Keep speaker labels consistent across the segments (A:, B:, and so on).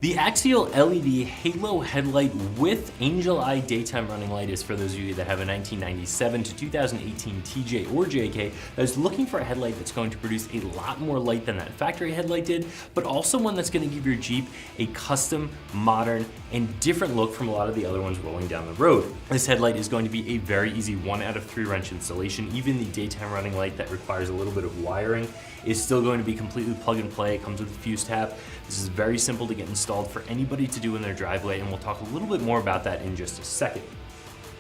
A: The Axial LED Halo headlight with Angel Eye daytime running light is for those of you that have a 1997 to 2018 TJ or JK that is looking for a headlight that's going to produce a lot more light than that factory headlight did, but also one that's going to give your Jeep a custom, modern, and different look from a lot of the other ones rolling down the road. This headlight is going to be a very easy 1 out of 3 wrench installation. Even the daytime running light that requires a little bit of wiring is still going to be completely plug and play. It comes with a fuse tap. This is very simple to get installed for anybody to do in their driveway, and we'll talk a little bit more about that in just a second.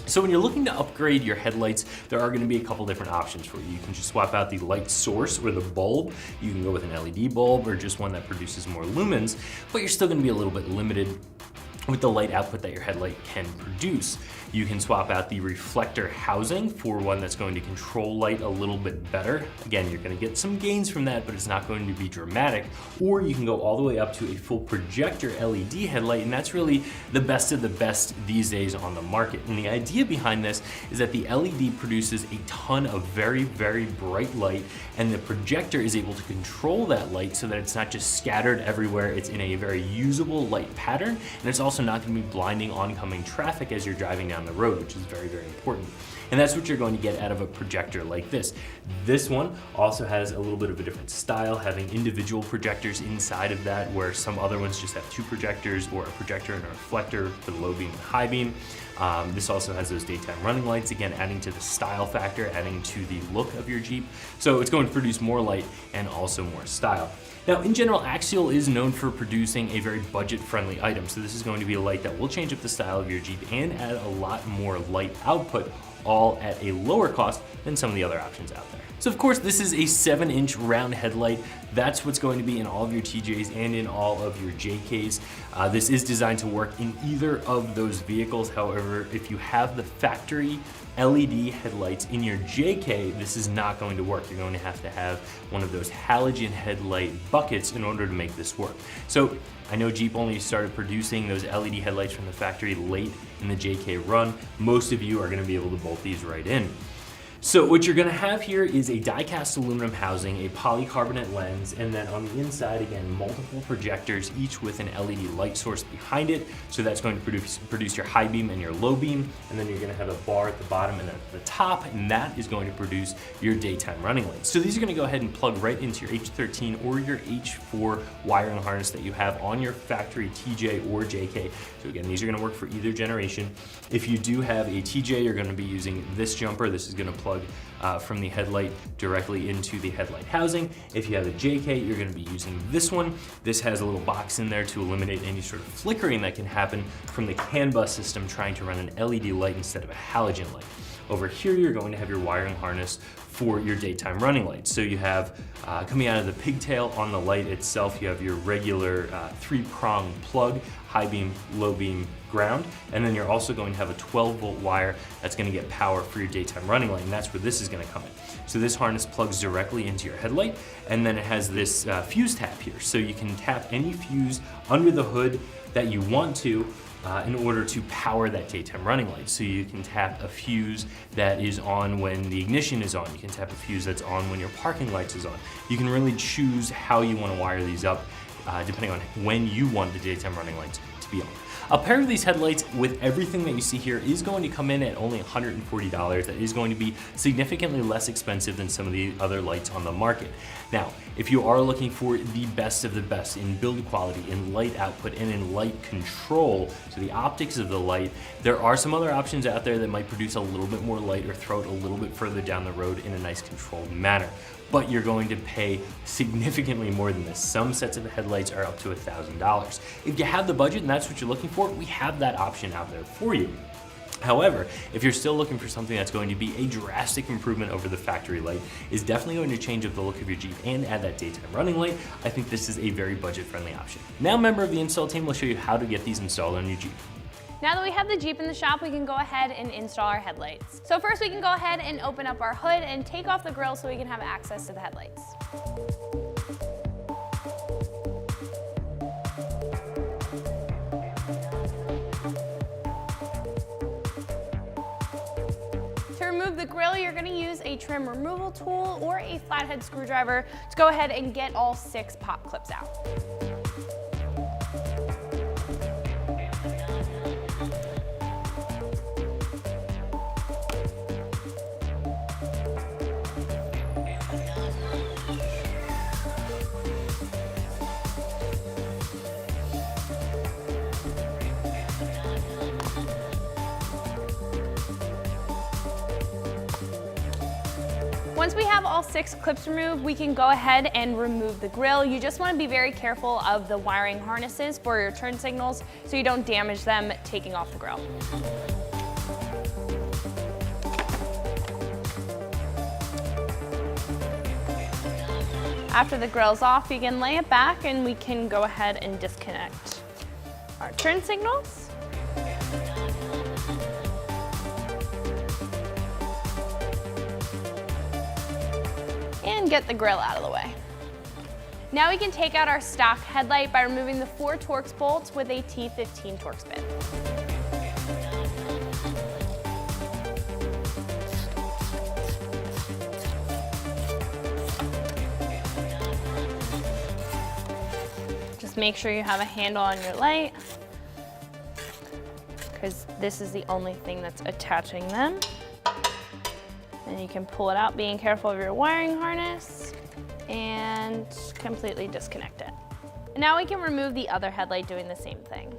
A: So when you're looking to upgrade your headlights, there are going to be a couple different options for you. You can just swap out the light source or the bulb. You can go with an LED bulb or just one that produces more lumens, but you're still going to be a little bit limited with the light output that your headlight can produce. You can swap out the reflector housing for one that's going to control light a little bit better. Again, you're going to get some gains from that, but it's not going to be dramatic. Or you can go all the way up to a full projector LED headlight, and that's really the best of the best these days on the market. And the idea behind this is that the LED produces a ton of very, very bright light, and the projector is able to control that light so that it's not just scattered everywhere. It's in a very usable light pattern, and it's also not going to be blinding oncoming traffic as you're driving down the road, which is very, very important. And that's what you're going to get out of a projector like this. This one also has a little bit of a different style, having individual projectors inside of that, where some other ones just have 2 projectors, or a projector and a reflector for the low beam and high beam. This also has those daytime running lights, again, adding to the style factor, adding to the look of your Jeep. So it's going to produce more light and also more style. Now, in general, Axial is known for producing a very budget-friendly item. So this is going to be a light that will change up the style of your Jeep and add a lot more light output, all at a lower cost than some of the other options out there. So of course, this is a 7-inch round headlight. That's what's going to be in all of your TJs and in all of your JKs. This is designed to work in either of those vehicles. However, if you have the factory LED headlights in your JK, this is not going to work. You're going to have one of those halogen headlight buckets in order to make this work. So I know Jeep only started producing those LED headlights from the factory late in the JK run. Most of you are going to be able to bolt these right in. So what you're gonna have here is a die-cast aluminum housing, a polycarbonate lens, and then on the inside, again, multiple projectors, each with an LED light source behind it. So that's going to produce your high beam and your low beam, and then you're gonna have a bar at the bottom and at the top, and that is going to produce your daytime running lights. So these are gonna go ahead and plug right into your H13 or your H4 wiring harness that you have on your factory TJ or JK. So again, these are gonna work for either generation. If you do have a TJ, you're gonna be using this jumper. This is gonna plug from the headlight directly into the headlight housing. If you have a JK, you're gonna be using this one. This has a little box in there to eliminate any sort of flickering that can happen from the CAN bus system trying to run an LED light instead of a halogen light. Over here, you're going to have your wiring harness for your daytime running lights. So you have, coming out of the pigtail on the light itself, you have your regular 3-prong plug, high beam, low beam, ground, and then you're also going to have a 12-volt wire that's going to get power for your daytime running light, and that's where this is going to come in. So this harness plugs directly into your headlight, and then it has this fuse tap here. So you can tap any fuse under the hood that you want to in order to power that daytime running light. So you can tap a fuse that is on when the ignition is on. You can tap a fuse that's on when your parking lights is on. You can really choose how you want to wire these up depending on when you want the daytime running lights to be on. A pair of these headlights with everything that you see here is going to come in at only $140. That is going to be significantly less expensive than some of the other lights on the market. Now, if you are looking for the best of the best in build quality, in light output, and in light control, so the optics of the light, there are some other options out there that might produce a little bit more light or throw it a little bit further down the road in a nice controlled manner. But you're going to pay significantly more than this. Some sets of headlights are up to $1,000. If you have the budget and that's what you're looking for, we have that option out there for you. However, if you're still looking for something that's going to be a drastic improvement over the factory light, is definitely going to change up the look of your Jeep and add that daytime running light, I think this is a very budget-friendly option. Now, a member of the install team will show you how to get these installed on your Jeep.
B: Now that we have the Jeep in the shop, we can go ahead and install our headlights. So first we can go ahead and open up our hood and take off the grill so we can have access to the headlights. To remove the grill, you're going to use a trim removal tool or a flathead screwdriver to go ahead and get all 6 pop clips out. Once we have all 6 clips removed, we can go ahead and remove the grille. You just want to be very careful of the wiring harnesses for your turn signals so you don't damage them taking off the grille. After the grille's off, you can lay it back and we can go ahead and disconnect our turn signals. And get the grille out of the way. Now we can take out our stock headlight by removing the 4 Torx bolts with a T15 Torx bit. Just make sure you have a handle on your light, because this is the only thing that's attaching them. And you can pull it out, being careful of your wiring harness, and completely disconnect it. And now we can remove the other headlight doing the same thing.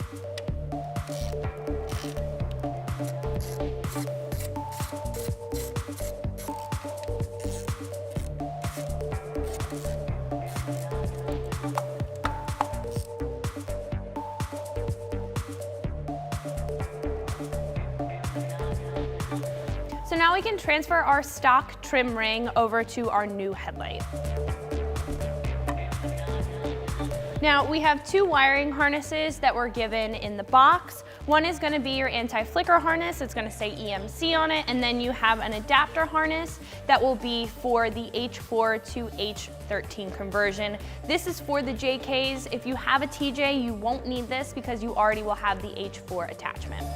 B: So now we can transfer our stock trim ring over to our new headlight. Now we have 2 wiring harnesses that were given in the box. One is going to be your anti-flicker harness. It's going to say EMC on it, and then you have an adapter harness that will be for the H4 to H13 conversion. This is for the JKs. If you have a TJ, you won't need this because you already will have the H4 attachment.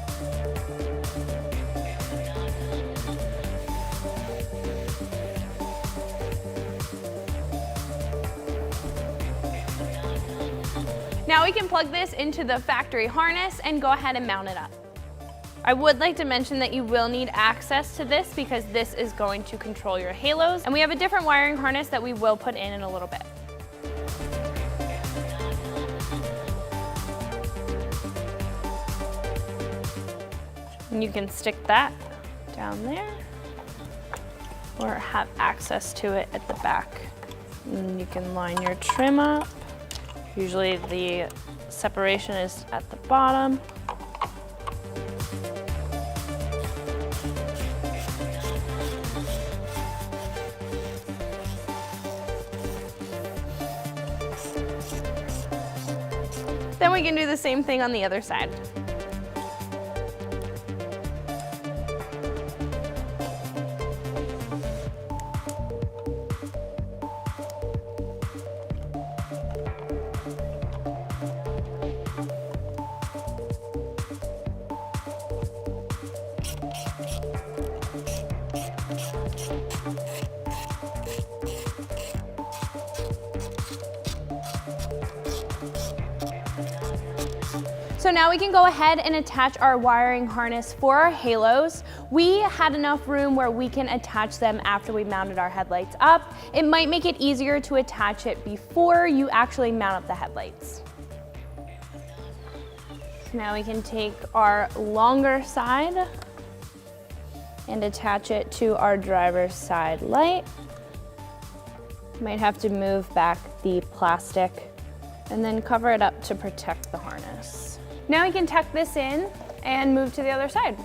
B: Now we can plug this into the factory harness and go ahead and mount it up. I would like to mention that you will need access to this because this is going to control your halos, and we have a different wiring harness that we will put in a little bit. And you can stick that down there or have access to it at the back. And you can line your trim up. Usually the separation is at the bottom. Then we can do the same thing on the other side. So now we can go ahead and attach our wiring harness for our halos. We had enough room where we can attach them after we mounted our headlights up. It might make it easier to attach it before you actually mount up the headlights. So now we can take our longer side and attach it to our driver's side light. Might have to move back the plastic and then cover it up to protect the harness. Now we can tuck this in and move to the other side.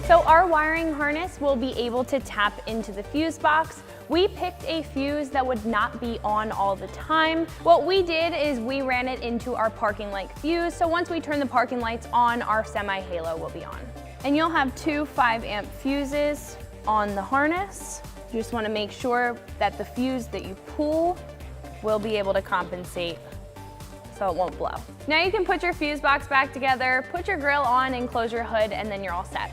B: So our wiring harness will be able to tap into the fuse box. We picked a fuse that would not be on all the time. What we did is we ran it into our parking light fuse, so once we turn the parking lights on, our semi-halo will be on. And you'll have 2 5-amp fuses on the harness. You just want to make sure that the fuse that you pull will be able to compensate so it won't blow. Now you can put your fuse box back together, put your grill on and close your hood, and then you're all set.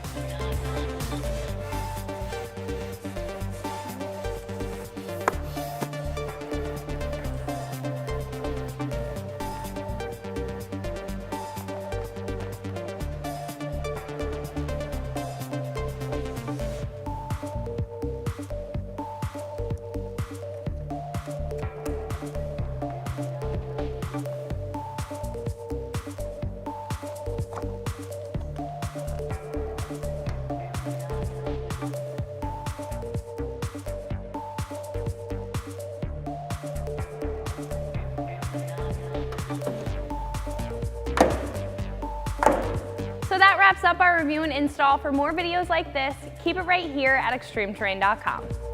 B: that wraps up our review and install. For more videos like this, keep it right here at extremeterrain.com.